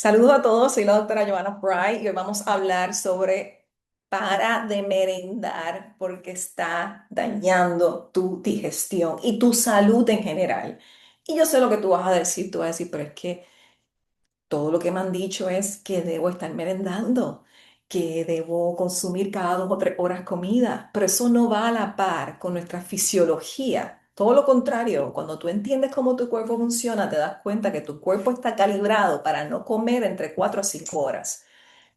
Saludos a todos, soy la doctora Joanna Fry y hoy vamos a hablar sobre para de merendar porque está dañando tu digestión y tu salud en general. Y yo sé lo que tú vas a decir, tú vas a decir, pero es que todo lo que me han dicho es que debo estar merendando, que debo consumir cada 2 o 3 horas comida, pero eso no va a la par con nuestra fisiología. Todo lo contrario, cuando tú entiendes cómo tu cuerpo funciona, te das cuenta que tu cuerpo está calibrado para no comer entre 4 a 5 horas.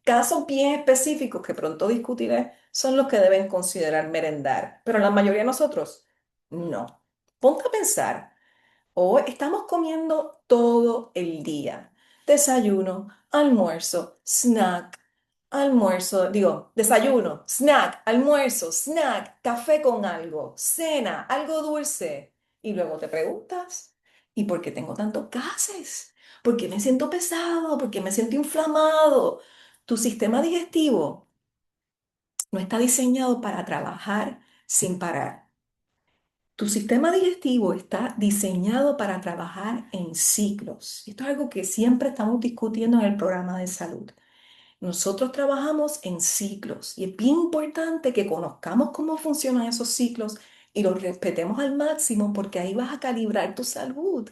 Casos bien específicos que pronto discutiré son los que deben considerar merendar, pero la mayoría de nosotros no. Ponte a pensar. Hoy estamos comiendo todo el día. Desayuno, almuerzo, snack, desayuno, snack, almuerzo, snack, café con algo, cena, algo dulce. Y luego te preguntas, ¿y por qué tengo tantos gases? ¿Por qué me siento pesado? ¿Por qué me siento inflamado? Tu sistema digestivo no está diseñado para trabajar sin parar. Tu sistema digestivo está diseñado para trabajar en ciclos. Esto es algo que siempre estamos discutiendo en el programa de salud. Nosotros trabajamos en ciclos y es bien importante que conozcamos cómo funcionan esos ciclos y los respetemos al máximo porque ahí vas a calibrar tu salud.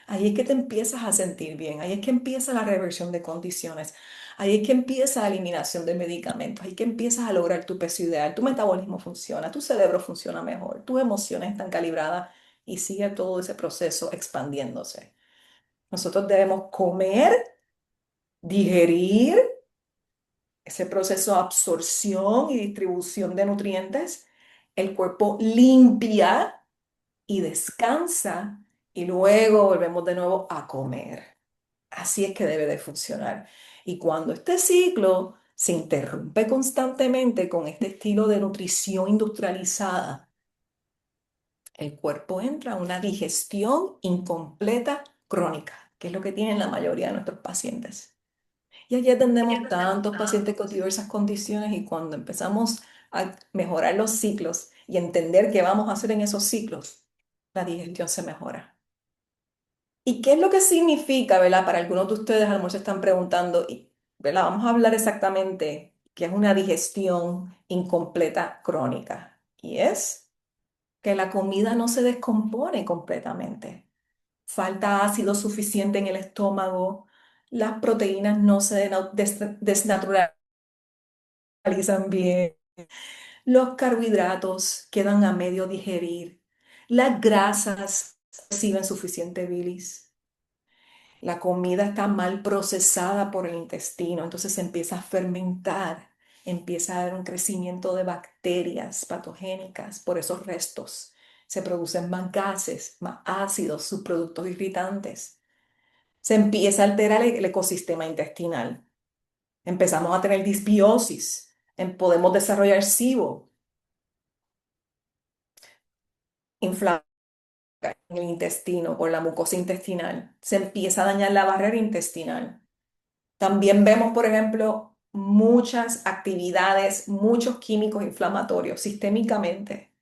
Ahí es que te empiezas a sentir bien, ahí es que empieza la reversión de condiciones, ahí es que empieza la eliminación de medicamentos, ahí es que empiezas a lograr tu peso ideal, tu metabolismo funciona, tu cerebro funciona mejor, tus emociones están calibradas y sigue todo ese proceso expandiéndose. Nosotros debemos comer, digerir, ese proceso de absorción y distribución de nutrientes, el cuerpo limpia y descansa y luego volvemos de nuevo a comer. Así es que debe de funcionar. Y cuando este ciclo se interrumpe constantemente con este estilo de nutrición industrializada, el cuerpo entra a una digestión incompleta crónica, que es lo que tienen la mayoría de nuestros pacientes. Y allí atendemos tantos pacientes con diversas condiciones y cuando empezamos a mejorar los ciclos y entender qué vamos a hacer en esos ciclos, la digestión se mejora. ¿Y qué es lo que significa, verdad? Para algunos de ustedes a lo mejor se están preguntando, ¿verdad? Vamos a hablar exactamente qué es una digestión incompleta crónica. Y es que la comida no se descompone completamente. Falta ácido suficiente en el estómago, las proteínas no se desnaturalizan bien, los carbohidratos quedan a medio digerir, las grasas reciben suficiente bilis. La comida está mal procesada por el intestino, entonces se empieza a fermentar, empieza a haber un crecimiento de bacterias patogénicas por esos restos. Se producen más gases, más ácidos, subproductos irritantes. Se empieza a alterar el ecosistema intestinal. Empezamos a tener disbiosis, podemos desarrollar SIBO, inflamación en el intestino por la mucosa intestinal. Se empieza a dañar la barrera intestinal. También vemos, por ejemplo, muchas actividades, muchos químicos inflamatorios sistémicamente.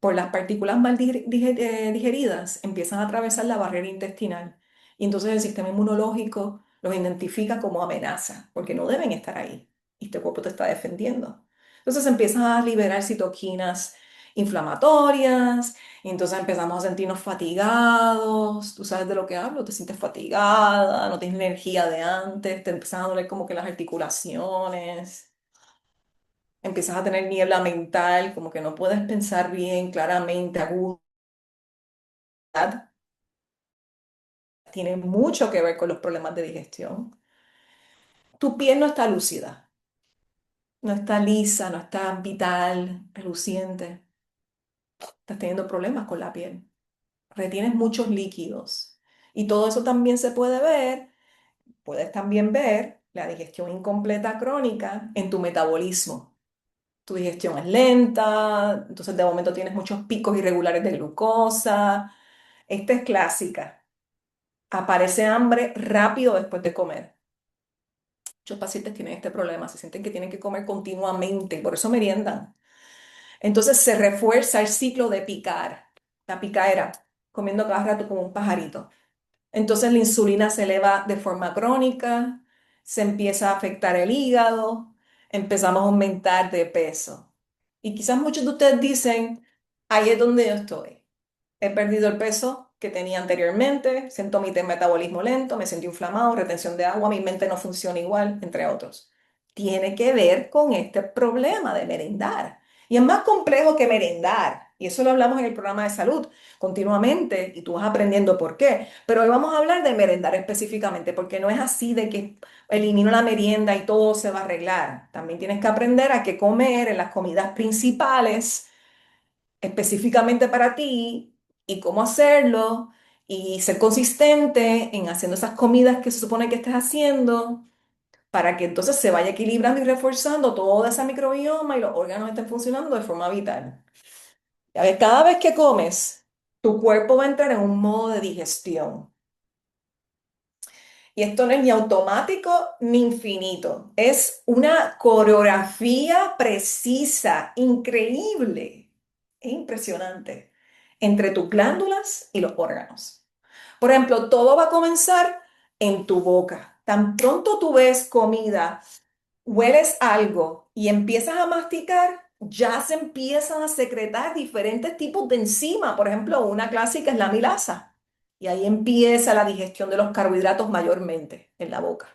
Por las partículas mal digeridas, empiezan a atravesar la barrera intestinal. Y entonces el sistema inmunológico los identifica como amenaza, porque no deben estar ahí. Y este cuerpo te está defendiendo. Entonces empiezan a liberar citoquinas inflamatorias, y entonces empezamos a sentirnos fatigados. Tú sabes de lo que hablo, te sientes fatigada, no tienes energía de antes, te empiezan a doler como que las articulaciones. Empiezas a tener niebla mental, como que no puedes pensar bien, claramente, aguda. Tiene mucho que ver con los problemas de digestión. Tu piel no está lúcida, no está lisa, no está vital, reluciente. Estás teniendo problemas con la piel. Retienes muchos líquidos. Y todo eso también se puede ver, puedes también ver la digestión incompleta crónica en tu metabolismo. Tu digestión es lenta, entonces de momento tienes muchos picos irregulares de glucosa. Esta es clásica. Aparece hambre rápido después de comer. Muchos pacientes tienen este problema, se sienten que tienen que comer continuamente, por eso meriendan. Entonces se refuerza el ciclo de picar, la picaera, comiendo cada rato como un pajarito. Entonces la insulina se eleva de forma crónica, se empieza a afectar el hígado, empezamos a aumentar de peso. Y quizás muchos de ustedes dicen, ahí es donde yo estoy. He perdido el peso que tenía anteriormente, siento mi metabolismo lento, me siento inflamado, retención de agua, mi mente no funciona igual, entre otros. Tiene que ver con este problema de merendar. Y es más complejo que merendar. Y eso lo hablamos en el programa de salud continuamente y tú vas aprendiendo por qué. Pero hoy vamos a hablar de merendar específicamente, porque no es así de que elimino la merienda y todo se va a arreglar. También tienes que aprender a qué comer en las comidas principales específicamente para ti y cómo hacerlo y ser consistente en haciendo esas comidas que se supone que estés haciendo para que entonces se vaya equilibrando y reforzando toda esa microbioma y los órganos estén funcionando de forma vital. A ver, cada vez que comes, tu cuerpo va a entrar en un modo de digestión. Y esto no es ni automático ni infinito. Es una coreografía precisa, increíble. Es impresionante. Entre tus glándulas y los órganos. Por ejemplo, todo va a comenzar en tu boca. Tan pronto tú ves comida, hueles algo y empiezas a masticar, ya se empiezan a secretar diferentes tipos de enzima. Por ejemplo, una clásica es la amilasa. Y ahí empieza la digestión de los carbohidratos mayormente en la boca.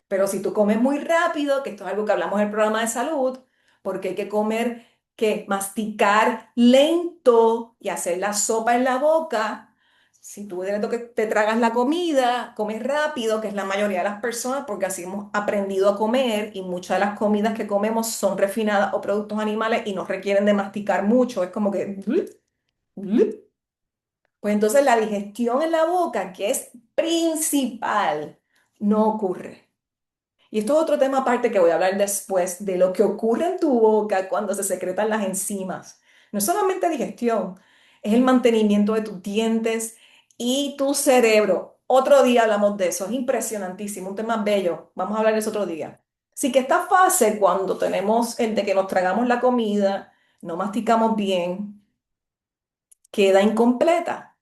Pero si tú comes muy rápido, que esto es algo que hablamos en el programa de salud, porque hay que comer, que masticar lento y hacer la sopa en la boca. Si tú de lo que te tragas la comida, comes rápido, que es la mayoría de las personas, porque así hemos aprendido a comer y muchas de las comidas que comemos son refinadas o productos animales y no requieren de masticar mucho. Es como que... Pues entonces la digestión en la boca, que es principal, no ocurre. Y esto es otro tema aparte que voy a hablar después de lo que ocurre en tu boca cuando se secretan las enzimas. No es solamente digestión, es el mantenimiento de tus dientes y tu cerebro. Otro día hablamos de eso, es impresionantísimo, un tema bello. Vamos a hablar de eso otro día. Así que esta fase, cuando tenemos el de que nos tragamos la comida, no masticamos bien, queda incompleta.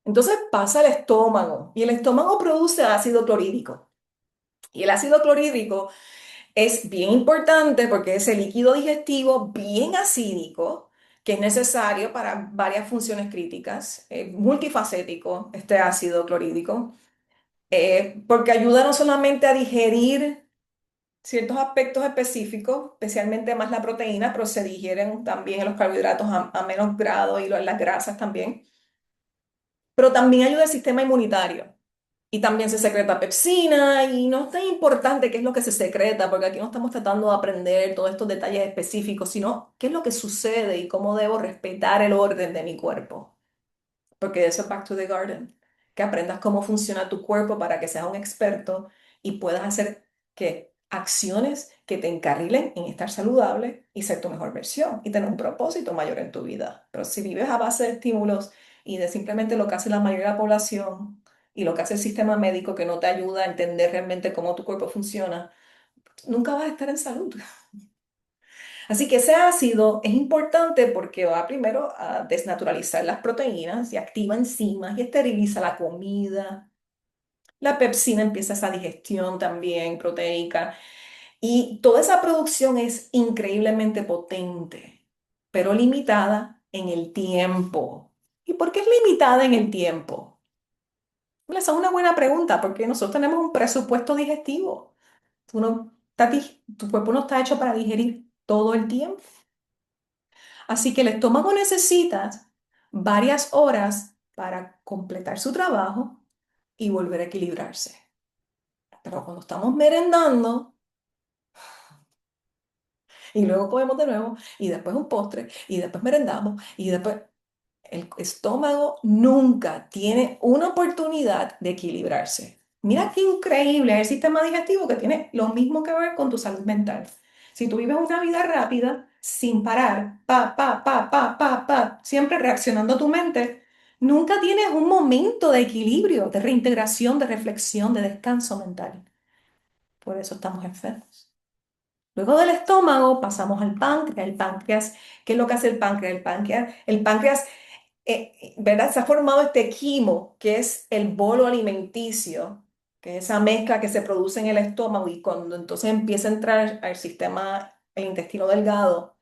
Entonces pasa al estómago y el estómago produce ácido clorhídrico. Y el ácido clorhídrico es bien importante porque es el líquido digestivo bien acídico que es necesario para varias funciones críticas, multifacético este ácido clorhídrico, porque ayuda no solamente a digerir ciertos aspectos específicos, especialmente más la proteína, pero se digieren también los carbohidratos a menos grado y las grasas también, pero también ayuda al sistema inmunitario. Y también se secreta pepsina y no es tan importante qué es lo que se secreta, porque aquí no estamos tratando de aprender todos estos detalles específicos, sino qué es lo que sucede y cómo debo respetar el orden de mi cuerpo. Porque eso es Back to the Garden, que aprendas cómo funciona tu cuerpo para que seas un experto y puedas hacer que acciones que te encarrilen en estar saludable y ser tu mejor versión y tener un propósito mayor en tu vida. Pero si vives a base de estímulos y de simplemente lo que hace la mayoría de la población y lo que hace el sistema médico que no te ayuda a entender realmente cómo tu cuerpo funciona, nunca vas a estar en salud. Así que ese ácido es importante porque va primero a desnaturalizar las proteínas y activa enzimas y esteriliza la comida. La pepsina empieza esa digestión también proteica y toda esa producción es increíblemente potente, pero limitada en el tiempo. ¿Y por qué es limitada en el tiempo? Esa es una buena pregunta porque nosotros tenemos un presupuesto digestivo. Tu cuerpo no está hecho para digerir todo el tiempo. Así que el estómago necesita varias horas para completar su trabajo y volver a equilibrarse. Pero cuando estamos merendando y luego comemos de nuevo y después un postre y después merendamos y después el estómago nunca tiene una oportunidad de equilibrarse. Mira qué increíble es el sistema digestivo que tiene lo mismo que ver con tu salud mental. Si tú vives una vida rápida, sin parar, siempre reaccionando a tu mente, nunca tienes un momento de equilibrio, de reintegración, de reflexión, de descanso mental. Por eso estamos enfermos. Luego del estómago pasamos al páncreas. El páncreas, ¿qué es lo que hace el páncreas? El páncreas ¿verdad? Se ha formado este quimo, que es el bolo alimenticio, que es esa mezcla que se produce en el estómago y cuando entonces empieza a entrar al sistema, el intestino delgado,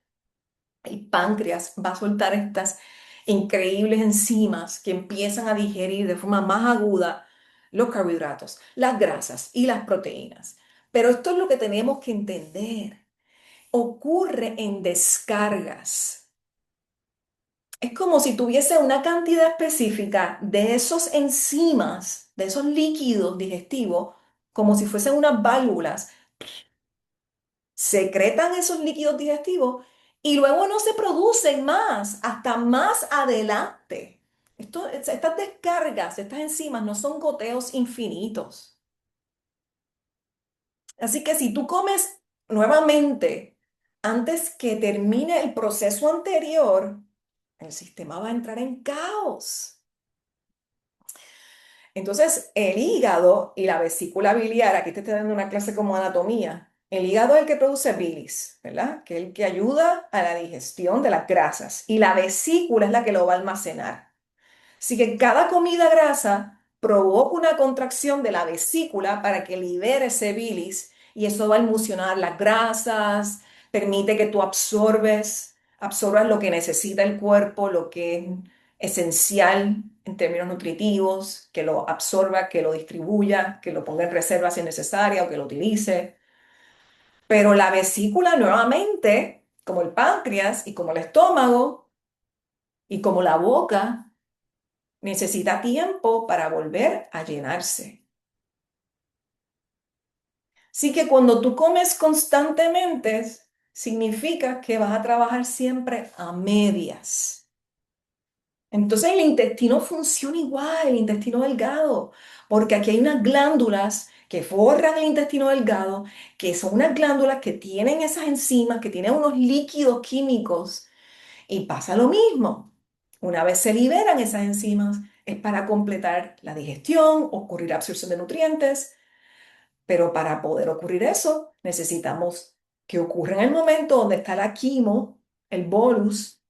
el páncreas va a soltar estas increíbles enzimas que empiezan a digerir de forma más aguda los carbohidratos, las grasas y las proteínas. Pero esto es lo que tenemos que entender. Ocurre en descargas. Es como si tuviese una cantidad específica de esos enzimas, de esos líquidos digestivos, como si fuesen unas válvulas, secretan esos líquidos digestivos y luego no se producen más hasta más adelante. Estas descargas, estas enzimas no son goteos infinitos. Así que si tú comes nuevamente antes que termine el proceso anterior, el sistema va a entrar en caos. Entonces, el hígado y la vesícula biliar, aquí te estoy dando una clase como anatomía. El hígado es el que produce bilis, ¿verdad? Que es el que ayuda a la digestión de las grasas. Y la vesícula es la que lo va a almacenar. Así que cada comida grasa provoca una contracción de la vesícula para que libere ese bilis y eso va a emulsionar las grasas, permite que tú absorbas lo que necesita el cuerpo, lo que es esencial en términos nutritivos, que lo absorba, que lo distribuya, que lo ponga en reserva si es necesaria o que lo utilice. Pero la vesícula nuevamente, como el páncreas y como el estómago y como la boca, necesita tiempo para volver a llenarse. Así que cuando tú comes constantemente, significa que vas a trabajar siempre a medias. Entonces el intestino funciona igual, el intestino delgado, porque aquí hay unas glándulas que forran el intestino delgado, que son unas glándulas que tienen esas enzimas, que tienen unos líquidos químicos, y pasa lo mismo. Una vez se liberan esas enzimas, es para completar la digestión, ocurrir absorción de nutrientes, pero para poder ocurrir eso, necesitamos que ocurra en el momento donde está la quimo, el bolus,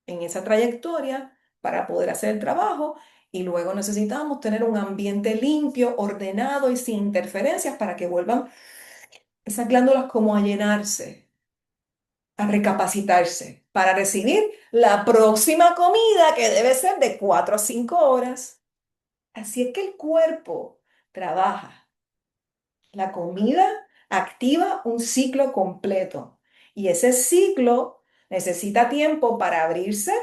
en esa trayectoria para poder hacer el trabajo y luego necesitamos tener un ambiente limpio, ordenado y sin interferencias para que vuelvan esas glándulas como a llenarse, a recapacitarse, para recibir la próxima comida que debe ser de 4 a 5 horas. Así es que el cuerpo trabaja. La comida activa un ciclo completo y ese ciclo necesita tiempo para abrirse,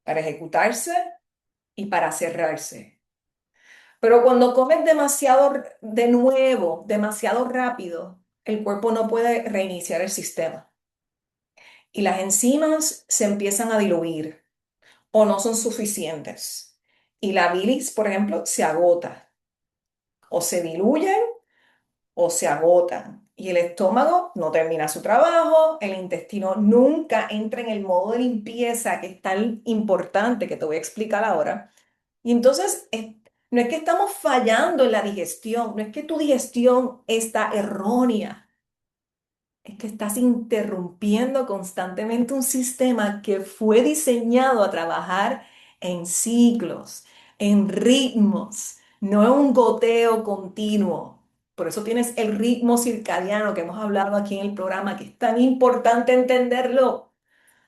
para ejecutarse y para cerrarse. Pero cuando comes demasiado de nuevo, demasiado rápido, el cuerpo no puede reiniciar el sistema y las enzimas se empiezan a diluir o no son suficientes. Y la bilis, por ejemplo, se agota o se diluye o se agotan. Y el estómago no termina su trabajo, el intestino nunca entra en el modo de limpieza que es tan importante que te voy a explicar ahora. Y entonces no es que estamos fallando en la digestión, no es que tu digestión está errónea, es que estás interrumpiendo constantemente un sistema que fue diseñado a trabajar en ciclos, en ritmos, no en un goteo continuo. Por eso tienes el ritmo circadiano que hemos hablado aquí en el programa, que es tan importante entenderlo,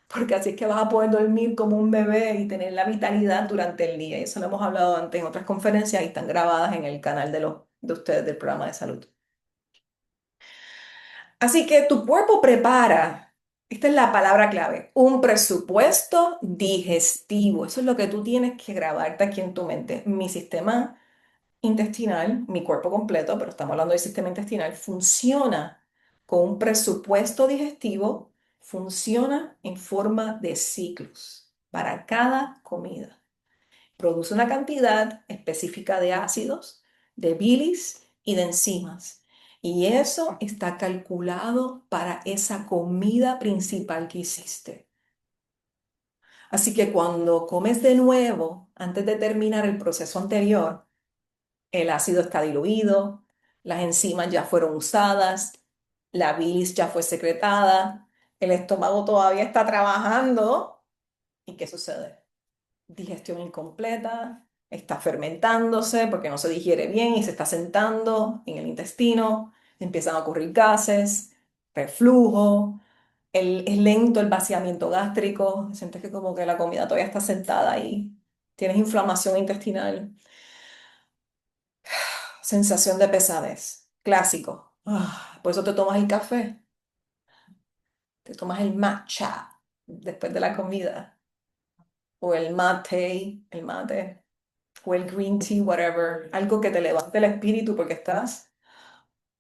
porque así es que vas a poder dormir como un bebé y tener la vitalidad durante el día. Y eso lo hemos hablado antes en otras conferencias y están grabadas en el canal de ustedes del programa de salud. Así que tu cuerpo prepara, esta es la palabra clave, un presupuesto digestivo. Eso es lo que tú tienes que grabarte aquí en tu mente. Mi sistema intestinal, mi cuerpo completo, pero estamos hablando del sistema intestinal, funciona con un presupuesto digestivo, funciona en forma de ciclos para cada comida. Produce una cantidad específica de ácidos, de bilis y de enzimas. Y eso está calculado para esa comida principal que hiciste. Así que cuando comes de nuevo, antes de terminar el proceso anterior, el ácido está diluido, las enzimas ya fueron usadas, la bilis ya fue secretada, el estómago todavía está trabajando ¿Y qué sucede? Digestión incompleta, está fermentándose porque no se digiere bien y se está sentando en el intestino, empiezan a ocurrir gases, reflujo, es lento el vaciamiento gástrico, sientes que como que la comida todavía está sentada ahí, tienes inflamación intestinal, sensación de pesadez, clásico. Por eso te tomas el café, te tomas el matcha después de la comida, o el mate, o el green tea, whatever, algo que te levante el espíritu porque estás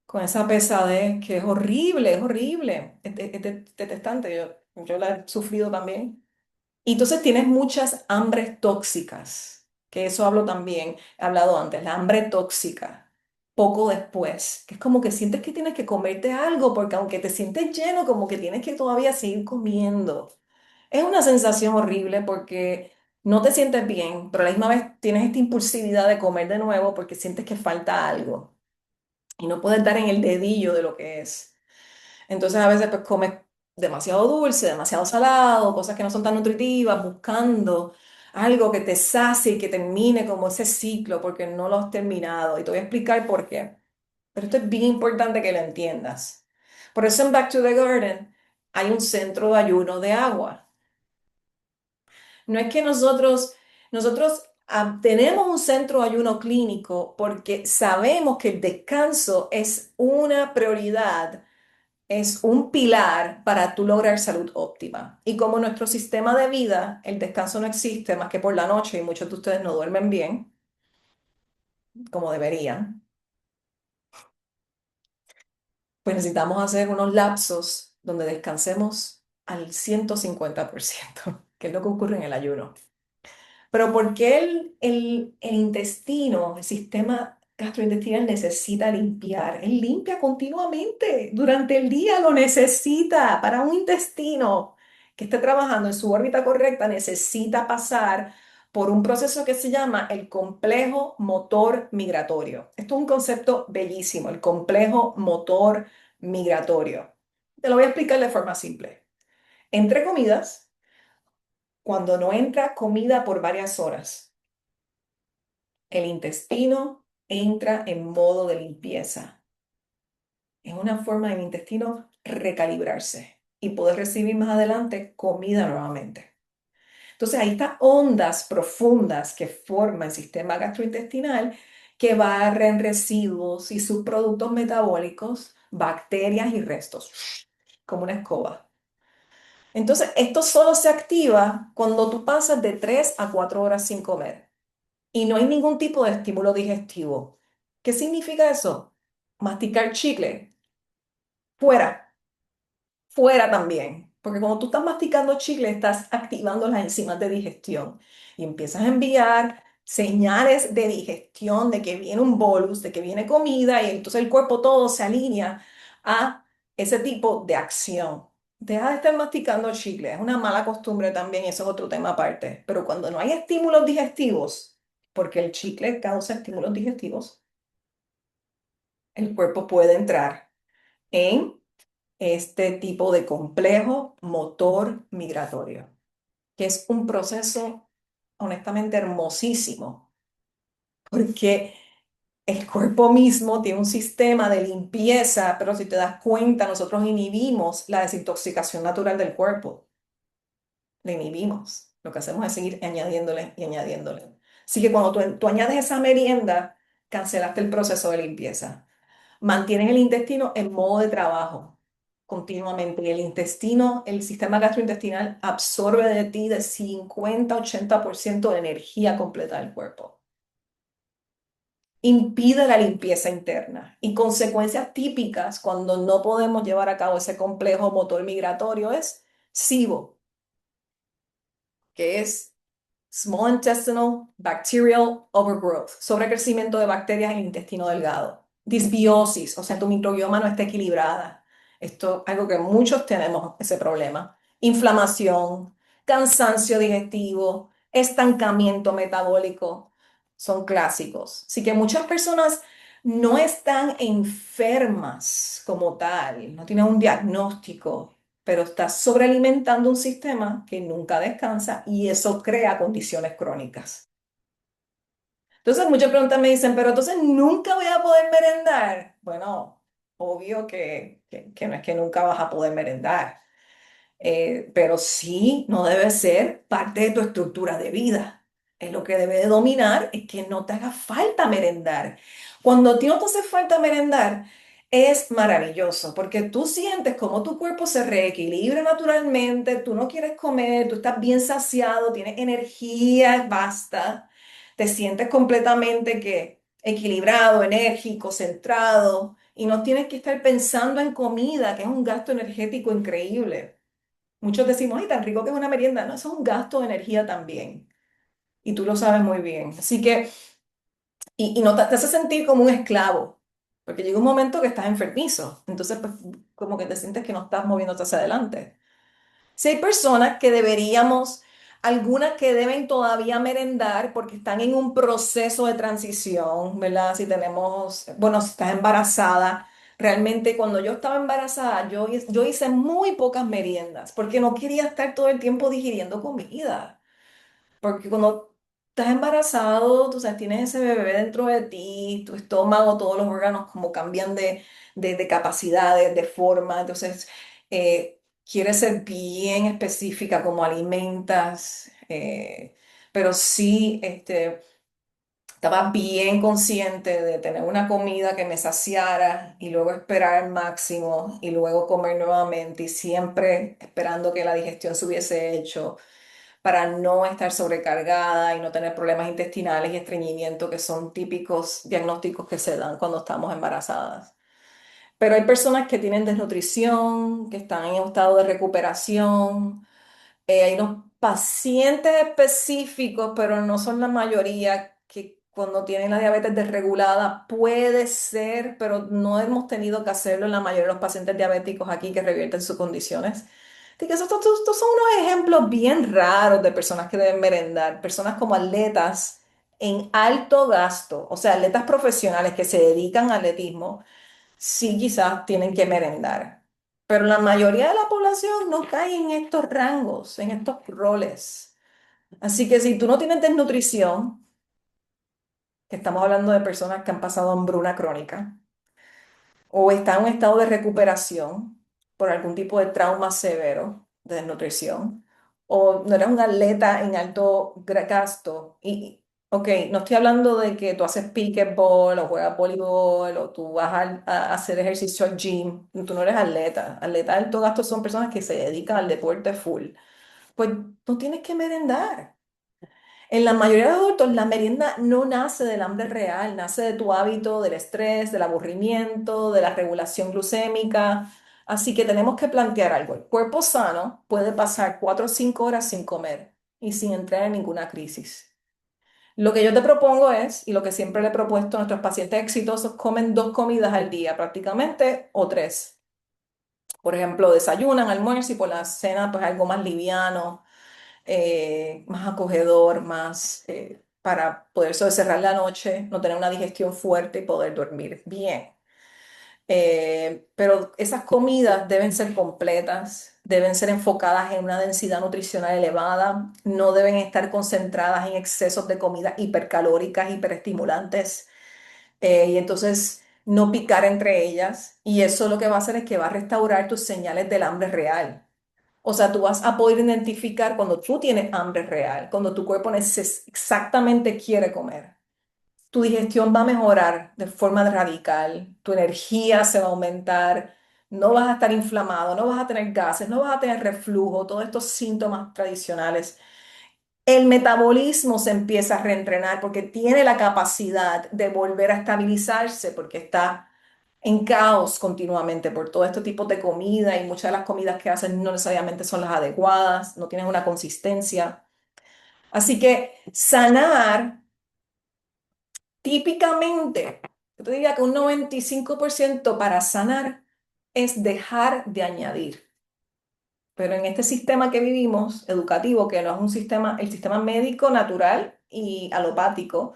con esa pesadez que es horrible, es horrible, es detestante, yo la he sufrido también. Y entonces tienes muchas hambres tóxicas, que eso hablo también, he hablado antes, la hambre tóxica, poco después, que es como que sientes que tienes que comerte algo, porque aunque te sientes lleno, como que tienes que todavía seguir comiendo. Es una sensación horrible porque no te sientes bien, pero a la misma vez tienes esta impulsividad de comer de nuevo porque sientes que falta algo y no puedes dar en el dedillo de lo que es. Entonces a veces pues comes demasiado dulce, demasiado salado, cosas que no son tan nutritivas, buscando algo que te sacie y que termine como ese ciclo porque no lo has terminado. Y te voy a explicar por qué. Pero esto es bien importante que lo entiendas. Por eso en Back to the Garden hay un centro de ayuno de agua. No es que nosotros tenemos un centro de ayuno clínico porque sabemos que el descanso es una prioridad, es un pilar para tú lograr salud óptima. Y como nuestro sistema de vida, el descanso no existe más que por la noche y muchos de ustedes no duermen bien, como deberían, pues necesitamos hacer unos lapsos donde descansemos al 150%, que es lo que ocurre en el ayuno. Pero ¿por qué el intestino, el sistema gastrointestinal necesita limpiar? Él limpia continuamente, durante el día lo necesita. Para un intestino que esté trabajando en su órbita correcta, necesita pasar por un proceso que se llama el complejo motor migratorio. Esto es un concepto bellísimo, el complejo motor migratorio. Te lo voy a explicar de forma simple. Entre comidas, cuando no entra comida por varias horas, el intestino entra en modo de limpieza. Es una forma del intestino recalibrarse y poder recibir más adelante comida nuevamente. Entonces, ahí están ondas profundas que forma el sistema gastrointestinal que barren residuos y subproductos metabólicos, bacterias y restos, como una escoba. Entonces, esto solo se activa cuando tú pasas de 3 a 4 horas sin comer y no hay ningún tipo de estímulo digestivo. ¿Qué significa eso? Masticar chicle, fuera, fuera también. Porque cuando tú estás masticando chicle, estás activando las enzimas de digestión y empiezas a enviar señales de digestión, de que viene un bolus, de que viene comida y entonces el cuerpo todo se alinea a ese tipo de acción. Deja de estar masticando chicle, es una mala costumbre también, eso es otro tema aparte. Pero cuando no hay estímulos digestivos, porque el chicle causa estímulos digestivos, el cuerpo puede entrar en este tipo de complejo motor migratorio, que es un proceso honestamente hermosísimo, porque el cuerpo mismo tiene un sistema de limpieza, pero si te das cuenta, nosotros inhibimos la desintoxicación natural del cuerpo, la inhibimos. Lo que hacemos es seguir añadiéndole y añadiéndole. Así que cuando tú añades esa merienda, cancelaste el proceso de limpieza. Mantienes el intestino en modo de trabajo continuamente. Y el intestino, el sistema gastrointestinal absorbe de ti de 50-80% de energía completa del cuerpo. Impide la limpieza interna y consecuencias típicas cuando no podemos llevar a cabo ese complejo motor migratorio es SIBO, que es Small Intestinal Bacterial Overgrowth, sobrecrecimiento de bacterias en el intestino delgado. Disbiosis, o sea, tu microbioma no está equilibrada. Esto es algo que muchos tenemos ese problema. Inflamación, cansancio digestivo, estancamiento metabólico, son clásicos. Así que muchas personas no están enfermas como tal, no tienen un diagnóstico, pero estás sobrealimentando un sistema que nunca descansa y eso crea condiciones crónicas. Entonces, muchas preguntas me dicen, pero entonces nunca voy a poder merendar. Bueno, obvio que no es que nunca vas a poder merendar. Pero sí, no debe ser parte de tu estructura de vida. Lo que debe de dominar es que no te haga falta merendar. Cuando a ti no te hace falta merendar, es maravilloso porque tú sientes como tu cuerpo se reequilibra naturalmente, tú no quieres comer, tú estás bien saciado, tienes energía, basta, te sientes completamente que equilibrado, enérgico, centrado y no tienes que estar pensando en comida, que es un gasto energético increíble. Muchos decimos, ay, tan rico que es una merienda. No, eso es un gasto de energía también. Y tú lo sabes muy bien. Así que, y no te hace sentir como un esclavo, porque llega un momento que estás enfermizo. Entonces, pues, como que te sientes que no estás moviéndote hacia adelante. Si hay personas que deberíamos, algunas que deben todavía merendar porque están en un proceso de transición, ¿verdad? Si tenemos, bueno, si estás embarazada, realmente cuando yo estaba embarazada, yo hice muy pocas meriendas porque no quería estar todo el tiempo digiriendo comida. Porque cuando estás embarazado, tú sabes, tienes ese bebé dentro de ti, tu estómago, todos los órganos como cambian de capacidades, de forma. Entonces, quieres ser bien específica como alimentas, pero sí, estaba bien consciente de tener una comida que me saciara y luego esperar al máximo y luego comer nuevamente y siempre esperando que la digestión se hubiese hecho para no estar sobrecargada y no tener problemas intestinales y estreñimiento, que son típicos diagnósticos que se dan cuando estamos embarazadas. Pero hay personas que tienen desnutrición, que están en un estado de recuperación. Hay unos pacientes específicos, pero no son la mayoría, que cuando tienen la diabetes desregulada puede ser, pero no hemos tenido que hacerlo en la mayoría de los pacientes diabéticos aquí que revierten sus condiciones. Así que estos son unos ejemplos bien raros de personas que deben merendar, personas como atletas en alto gasto, o sea, atletas profesionales que se dedican al atletismo sí quizás tienen que merendar, pero la mayoría de la población no cae en estos rangos, en estos roles. Así que si tú no tienes desnutrición, que estamos hablando de personas que han pasado hambruna crónica, o están en un estado de recuperación por algún tipo de trauma severo de desnutrición, o no eres un atleta en alto gasto, ok, no estoy hablando de que tú haces pickleball o juegas voleibol o tú vas a hacer ejercicio al gym, tú no eres atleta. Atleta de alto gasto son personas que se dedican al deporte full. Pues no tienes que merendar. En la mayoría de adultos, la merienda no nace del hambre real, nace de tu hábito, del estrés, del aburrimiento, de la regulación glucémica. Así que tenemos que plantear algo. El cuerpo sano puede pasar 4 o 5 horas sin comer y sin entrar en ninguna crisis. Lo que yo te propongo es, y lo que siempre le he propuesto a nuestros pacientes exitosos, comen 2 comidas al día prácticamente o tres. Por ejemplo, desayunan, almuerzo y por la cena pues algo más liviano, más acogedor, más para poder cerrar la noche, no tener una digestión fuerte y poder dormir bien. Pero esas comidas deben ser completas, deben ser enfocadas en una densidad nutricional elevada, no deben estar concentradas en excesos de comidas hipercalóricas, hiperestimulantes, y entonces no picar entre ellas. Y eso lo que va a hacer es que va a restaurar tus señales del hambre real. O sea, tú vas a poder identificar cuando tú tienes hambre real, cuando tu cuerpo exactamente quiere comer. Tu digestión va a mejorar de forma radical, tu energía se va a aumentar, no vas a estar inflamado, no vas a tener gases, no vas a tener reflujo, todos estos síntomas tradicionales. El metabolismo se empieza a reentrenar porque tiene la capacidad de volver a estabilizarse porque está en caos continuamente por todo este tipo de comida y muchas de las comidas que hacen no necesariamente son las adecuadas, no tienen una consistencia. Así que sanar típicamente, yo te diría que un 95% para sanar es dejar de añadir. Pero en este sistema que vivimos, educativo, que no es un sistema, el sistema médico natural y alopático,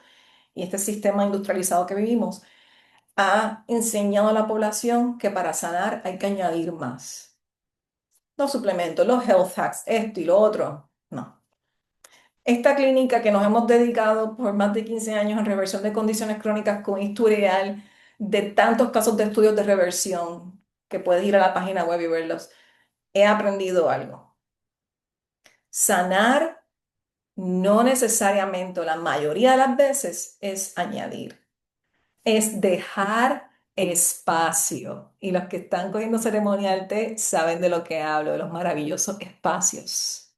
y este sistema industrializado que vivimos, ha enseñado a la población que para sanar hay que añadir más. los suplementos, los health hacks, esto y lo otro. No. Esta clínica que nos hemos dedicado por más de 15 años en reversión de condiciones crónicas con historial de tantos casos de estudios de reversión, que puedes ir a la página web y verlos, he aprendido algo. Sanar no necesariamente, o la mayoría de las veces, es añadir, es dejar espacio. Y los que están cogiendo ceremonial té saben de lo que hablo, de los maravillosos espacios.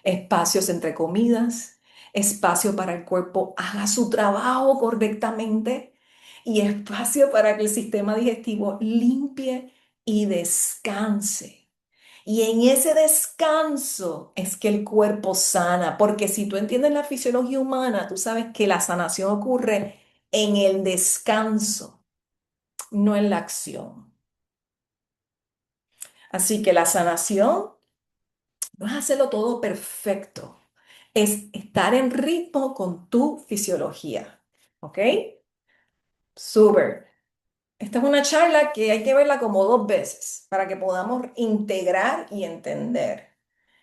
Espacios entre comidas, espacio para el cuerpo haga su trabajo correctamente y espacio para que el sistema digestivo limpie y descanse. Y en ese descanso es que el cuerpo sana, porque si tú entiendes la fisiología humana, tú sabes que la sanación ocurre en el descanso, no en la acción. Así que la sanación no es hacerlo todo perfecto, es estar en ritmo con tu fisiología. ¿Ok? Súper. Esta es una charla que hay que verla como dos veces para que podamos integrar y entender.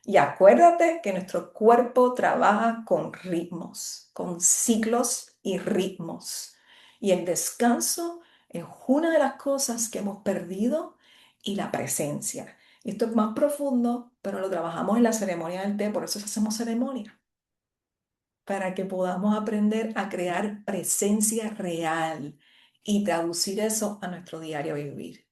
Y acuérdate que nuestro cuerpo trabaja con ritmos, con ciclos y ritmos. Y el descanso es una de las cosas que hemos perdido y la presencia. Y esto es más profundo, pero lo trabajamos en la ceremonia del té, por eso hacemos ceremonia, para que podamos aprender a crear presencia real y traducir eso a nuestro diario vivir.